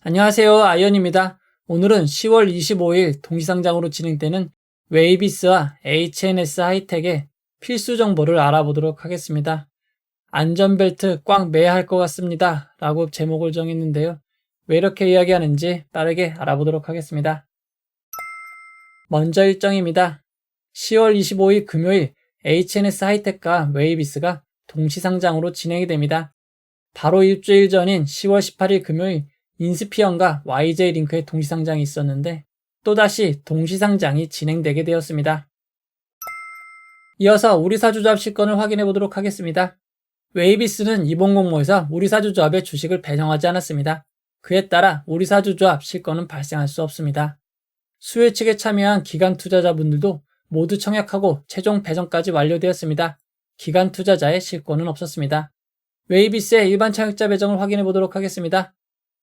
안녕하세요. 아이언입니다. 오늘은 10월 25일 동시상장으로 진행되는 웨이비스와 HNS 하이텍의 필수 정보를 알아보도록 하겠습니다. 안전벨트 꽉 매야 할 것 같습니다. 라고 제목을 정했는데요. 왜 이렇게 이야기하는지 빠르게 알아보도록 하겠습니다. 먼저 일정입니다. 10월 25일 금요일 HNS 하이텍과 웨이비스가 동시상장으로 진행이 됩니다. 바로 일주일 전인 10월 18일 금요일 인스피언과 YJ링크의 동시상장이 있었는데 또다시 동시상장이 진행되게 되었습니다. 이어서 우리사주조합 실권을 확인해 보도록 하겠습니다. 웨이비스는 이번 공모에서 우리사주조합의 주식을 배정하지 않았습니다. 그에 따라 우리사주조합 실권은 발생할 수 없습니다. 수요 측에 참여한 기관 투자자분들도 모두 청약하고 최종 배정까지 완료되었습니다. 기관 투자자의 실권은 없었습니다. 웨이비스의 일반 청약자 배정을 확인해 보도록 하겠습니다.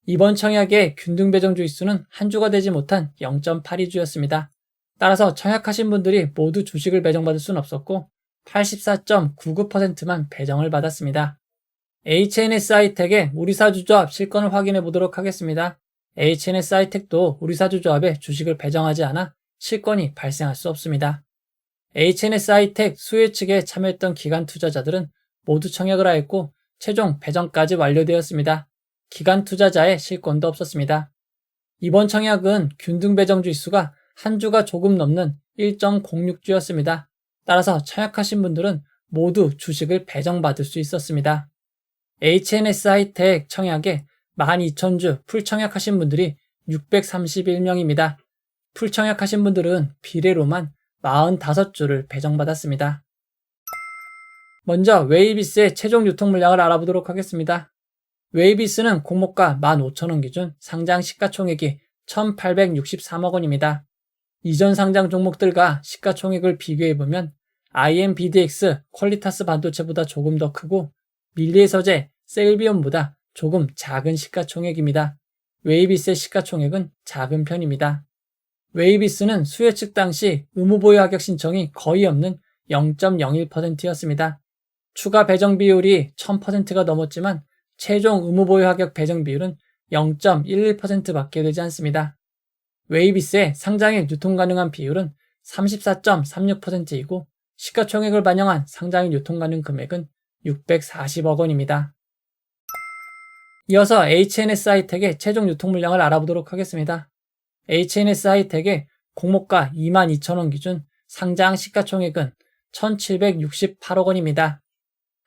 이번 청약의 균등 배정 주의수는 한 주가 되지 못한 0.82주였습니다. 따라서 청약하신 분들이 모두 주식을 배정받을 수는 없었고 84.99%만 배정을 받았습니다. HNS 하이텍의 우리사주조합 실권을 확인해 보도록 하겠습니다. HNS 하이텍도 우리사주조합에 주식을 배정하지 않아 실권이 발생할 수 없습니다. HNS 하이텍 수혜 측에 참여했던 기관 투자자들은 모두 청약을 하였고 최종 배정까지 완료되었습니다. 기관 투자자의 실권도 없었습니다. 이번 청약은 균등 배정 주수가 한 주가 조금 넘는 1.06주였습니다. 따라서 청약하신 분들은 모두 주식을 배정받을 수 있었습니다. HNS 하이텍 청약에 12,000주 풀 청약하신 분들이 631명입니다. 풀 청약하신 분들은 비례로만 45주를 배정받았습니다. 먼저 웨이비스의 최종 유통 물량을 알아보도록 하겠습니다. 웨이비스는 공모가 15,000원 기준 상장 시가총액이 1,863억 원입니다. 이전 상장 종목들과 시가총액을 비교해보면 IMBDX 퀄리타스 반도체보다 조금 더 크고 밀리에서제 셀비온보다 조금 작은 시가총액입니다. 웨이비스의 시가총액은 작은 편입니다. 웨이비스는 수요 측 당시 의무보유 하격 신청이 거의 없는 0.01%였습니다. 추가 배정 비율이 1000%가 넘었지만 최종 의무보유 하격 배정 비율은 0.11%밖에 되지 않습니다. 웨이비스의 상장일 유통 가능한 비율은 34.36%이고 시가총액을 반영한 상장일 유통 가능 금액은 640억 원입니다. 이어서 HNS 하이텍의 최종 유통 물량을 알아보도록 하겠습니다. HNS 하이텍의 공모가 22,000원 기준 상장 시가총액은 1,768억 원입니다.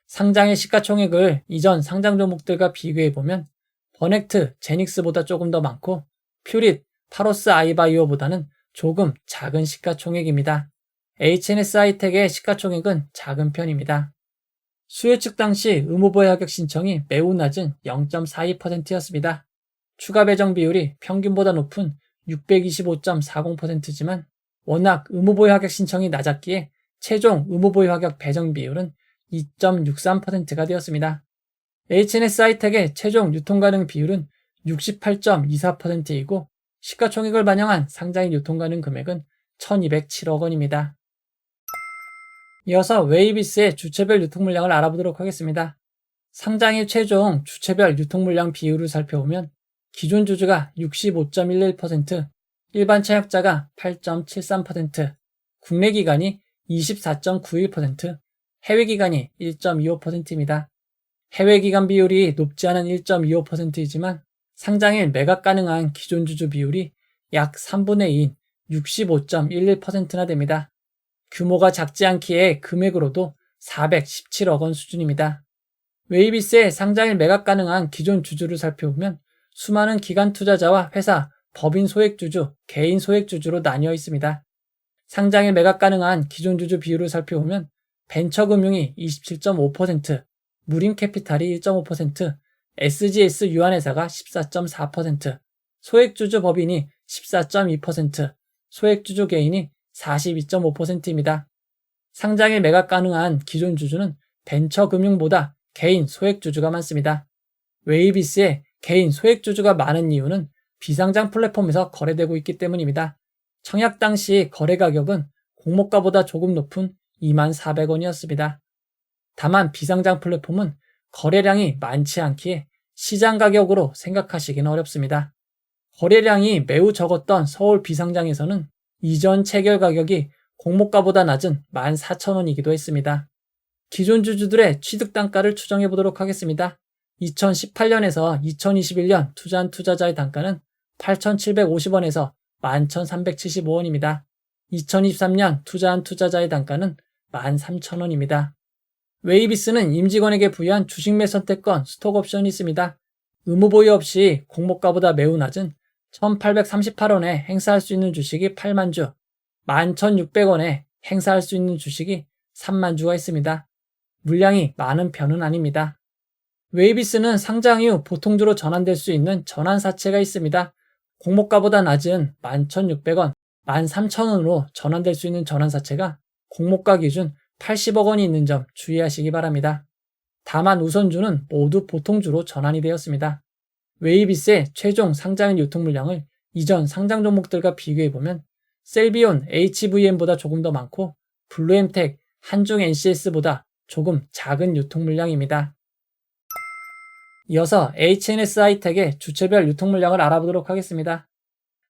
상장의 시가총액을 이전 상장 종목들과 비교해보면 버넥트, 제닉스보다 조금 더 많고 퓨릿, 파로스 아이바이오보다는 조금 작은 시가총액입니다. HNS 하이텍의 시가총액은 작은 편입니다. 수요 측 당시 의무보유 하격 신청이 매우 낮은 0.42%였습니다. 추가 배정 비율이 평균보다 높은 625.40%지만 워낙 의무보유 하격 신청이 낮았기에 최종 의무보유 하격 배정 비율은 2.63%가 되었습니다. HNS 하이텍의 최종 유통 가능 비율은 68.24%이고 시가총액을 반영한 상장일 유통 가능 금액은 1,207억 원입니다. 이어서 웨이비스의 주체별 유통 물량을 알아보도록 하겠습니다. 상장일 최종 주체별 유통 물량 비율을 살펴보면 기존 주주가 65.11%, 일반 청약자가 8.73%, 국내 기관이 24.91%, 해외 기관이 1.25%입니다. 해외 기관 비율이 높지 않은 1.25%이지만 상장일 매각 가능한 기존 주주 비율이 약 3분의 2인 65.11%나 됩니다. 규모가 작지 않기에 금액으로도 417억 원 수준입니다. 웨이비스의 상장일 매각 가능한 기존 주주를 살펴보면 수많은 기관 투자자와 회사, 법인 소액주주, 개인 소액주주로 나뉘어 있습니다. 상장일 매각 가능한 기존 주주 비율을 살펴보면 벤처금융이 27.5%, 무림캐피탈이 1.5%, SGS 유한회사가 14.4%, 소액주주 법인이 14.2%, 소액주주 개인이 42.5%입니다. 상장일 매각 가능한 기존 주주는 벤처금융보다 개인 소액주주가 많습니다. 웨이비스의 개인 소액주주가 많은 이유는 비상장 플랫폼에서 거래되고 있기 때문입니다. 청약 당시 거래 가격은 공모가보다 조금 높은 24,000원이었습니다. 다만 비상장 플랫폼은 거래량이 많지 않기에 시장 가격으로 생각하시기는 어렵습니다. 거래량이 매우 적었던 서울 비상장에서는 이전 체결 가격이 공모가보다 낮은 14,000원이기도 했습니다. 기존 주주들의 취득 단가를 추정해 보도록 하겠습니다. 2018년에서 2021년 투자한 투자자의 단가는 8,750원에서 11,375원입니다. 2023년 투자한 투자자의 단가는 13,000원입니다. 웨이비스는 임직원에게 부여한 주식 매 선택권 스톡옵션이 있습니다. 의무 보유 없이 공모가보다 매우 낮은 1,838원에 행사할 수 있는 주식이 8만 주, 11,600원에 행사할 수 있는 주식이 3만 주가 있습니다. 물량이 많은 편은 아닙니다. 웨이비스는 상장 이후 보통주로 전환될 수 있는 전환사채가 있습니다. 공모가보다 낮은 11,600원, 13,000원으로 전환될 수 있는 전환사채가 공모가 기준 80억 원이 있는 점 주의하시기 바랍니다. 다만 우선주는 모두 보통주로 전환이 되었습니다. 웨이비스의 최종 상장일 유통 물량을 이전 상장 종목들과 비교해보면 셀비온 HVM보다 조금 더 많고 블루엠텍, 한중 NCS보다 조금 작은 유통 물량입니다. 이어서 HNS 하이텍의 주체별 유통 물량을 알아보도록 하겠습니다.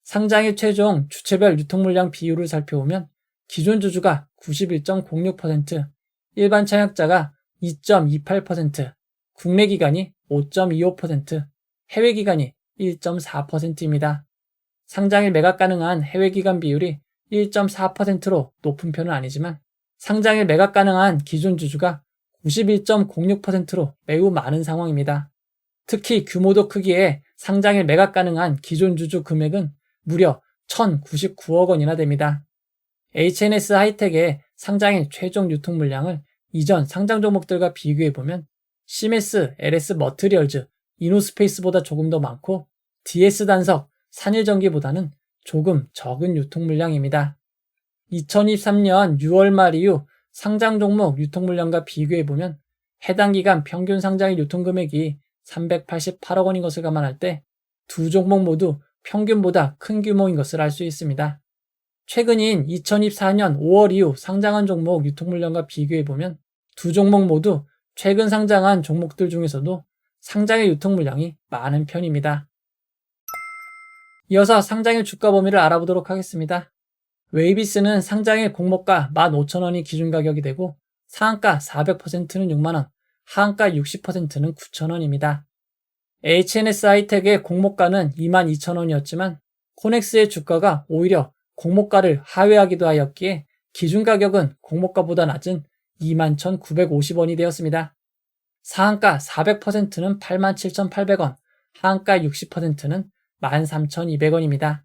상장일 최종 주체별 유통 물량 비율을 살펴보면 기존 주주가 91.06%, 일반 청약자가 2.28%, 국내 기관이 5.25%, 해외 기관이 1.4%입니다. 상장일 매각 가능한 해외 기관 비율이 1.4%로 높은 편은 아니지만 상장일 매각 가능한 기존 주주가 91.06%로 매우 많은 상황입니다. 특히 규모도 크기에 상장일 매각 가능한 기존 주주 금액은 무려 1,099억 원이나 됩니다. HNS 하이텍의 상장일 최종 유통 물량을 이전 상장 종목들과 비교해보면 시메스, LS 머트리얼즈, 이노스페이스보다 조금 더 많고 DS 단석, 산일전기보다는 조금 적은 유통 물량입니다. 2023년 6월 말 이후 상장 종목 유통 물량과 비교해보면 해당 기간 평균 상장일 유통 금액이 388억 원인 것을 감안할 때 두 종목 모두 평균보다 큰 규모인 것을 알 수 있습니다. 최근인 2024년 5월 이후 상장한 종목 유통 물량과 비교해보면 두 종목 모두 최근 상장한 종목들 중에서도 상장일 유통 물량이 많은 편입니다. 이어서 상장일 주가 범위를 알아보도록 하겠습니다. 웨이비스는 상장일 공모가 15,000원이 기준 가격이 되고 상한가 400%는 6만원, 하한가 60%는 9,000원입니다. HNS 하이텍의 공모가는 22,000원이었지만 코넥스의 주가가 오히려 공모가를 하회하기도 하였기에 기준 가격은 공모가보다 낮은 21,950원이 되었습니다. 상한가 400%는 87,800원, 하한가 60%는 13,200원입니다.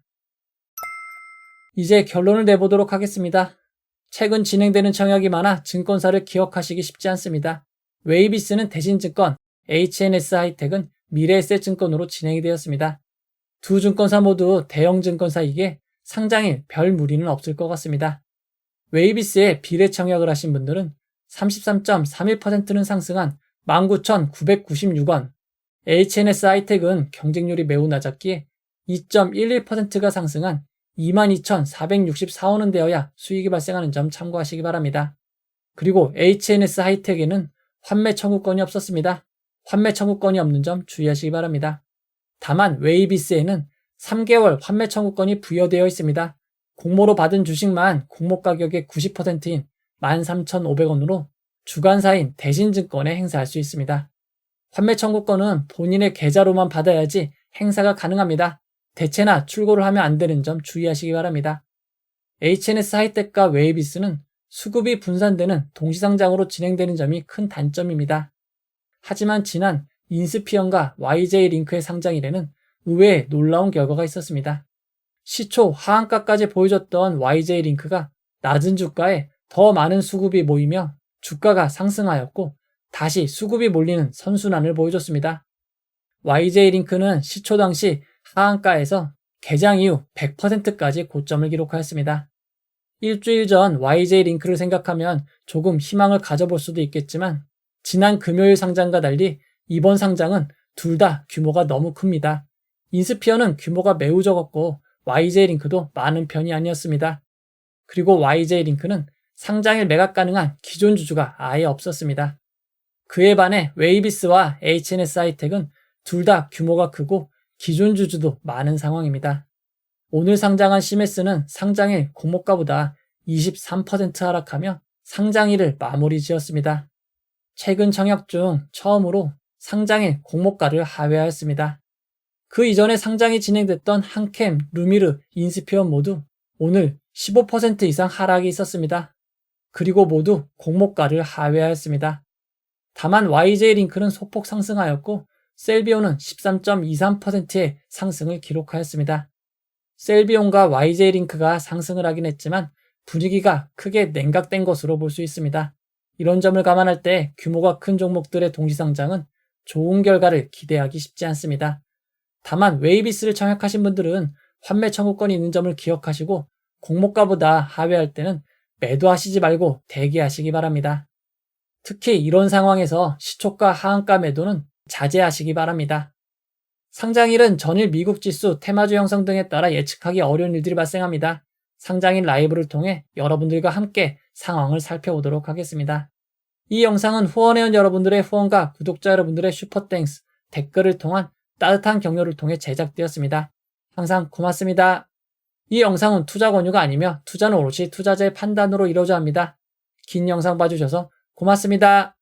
이제 결론을 내보도록 하겠습니다. 최근 진행되는 청약이 많아 증권사를 기억하시기 쉽지 않습니다. 웨이비스는 대신증권, HNS 하이텍은 미래에셋증권으로 진행이 되었습니다. 두 증권사 모두 대형 증권사이기에 상장일 별 무리는 없을 것 같습니다. 웨이비스에 비례 청약을 하신 분들은 33.31%는 상승한 19,996원, HNS 하이텍은 경쟁률이 매우 낮았기에 2.11%가 상승한 22,464원은 되어야 수익이 발생하는 점 참고하시기 바랍니다. 그리고 HNS 하이텍에는 환매 청구권이 없었습니다. 환매 청구권이 없는 점 주의하시기 바랍니다. 다만 웨이비스에는 3개월 환매 청구권이 부여되어 있습니다. 공모로 받은 주식만 공모 가격의 90%인 13,500원으로 주관사인 대신증권에 행사할 수 있습니다. 환매 청구권은 본인의 계좌로만 받아야지 행사가 가능합니다. 대체나 출고를 하면 안 되는 점 주의하시기 바랍니다. HNS 하이텍과 웨이비스는 수급이 분산되는 동시상장으로 진행되는 점이 큰 단점입니다. 하지만 지난 인스피언과 YJ링크의 상장일에는 의외의 놀라운 결과가 있었습니다. 시초 하한가까지 보여줬던 YJ링크가 낮은 주가에 더 많은 수급이 모이며 주가가 상승하였고 다시 수급이 몰리는 선순환을 보여줬습니다. YJ링크는 시초 당시 하한가에서 개장 이후 100%까지 고점을 기록하였습니다. 일주일 전 YJ링크를 생각하면 조금 희망을 가져볼 수도 있겠지만 지난 금요일 상장과 달리 이번 상장은 둘 다 규모가 너무 큽니다. 인스피어는 규모가 매우 적었고 YJ링크도 많은 편이 아니었습니다. 그리고 YJ링크는 상장일 매각 가능한 기존 주주가 아예 없었습니다. 그에 반해 웨이비스와 HNS 하이텍은 둘 다 규모가 크고 기존 주주도 많은 상황입니다. 오늘 상장한 시메스는 상장일 공모가보다 23% 하락하며 상장일을 마무리 지었습니다. 최근 청약 중 처음으로 상장일 공모가를 하회하였습니다. 그 이전에 상장이 진행됐던 한캠, 루미르, 인스피언 모두 오늘 15% 이상 하락이 있었습니다. 그리고 모두 공모가를 하회하였습니다. 다만 YJ링크는 소폭 상승하였고 셀비온은 13.23%의 상승을 기록하였습니다. 셀비온과 YJ링크가 상승을 하긴 했지만 분위기가 크게 냉각된 것으로 볼 수 있습니다. 이런 점을 감안할 때 규모가 큰 종목들의 동시상장은 좋은 결과를 기대하기 쉽지 않습니다. 다만 웨이비스를 청약하신 분들은 환매 청구권이 있는 점을 기억하시고 공모가보다 하회할 때는 매도하시지 말고 대기하시기 바랍니다. 특히 이런 상황에서 시초가 하한가 매도는 자제하시기 바랍니다. 상장일은 전일 미국 지수, 테마주 형성 등에 따라 예측하기 어려운 일들이 발생합니다. 상장일 라이브를 통해 여러분들과 함께 상황을 살펴보도록 하겠습니다. 이 영상은 후원회원 여러분들의 후원과 구독자 여러분들의 슈퍼땡스, 댓글을 통한 따뜻한 격려를 통해 제작되었습니다. 항상 고맙습니다. 이 영상은 투자 권유가 아니며 투자는 오롯이 투자자의 판단으로 이루어져야 합니다. 긴 영상 봐주셔서 고맙습니다.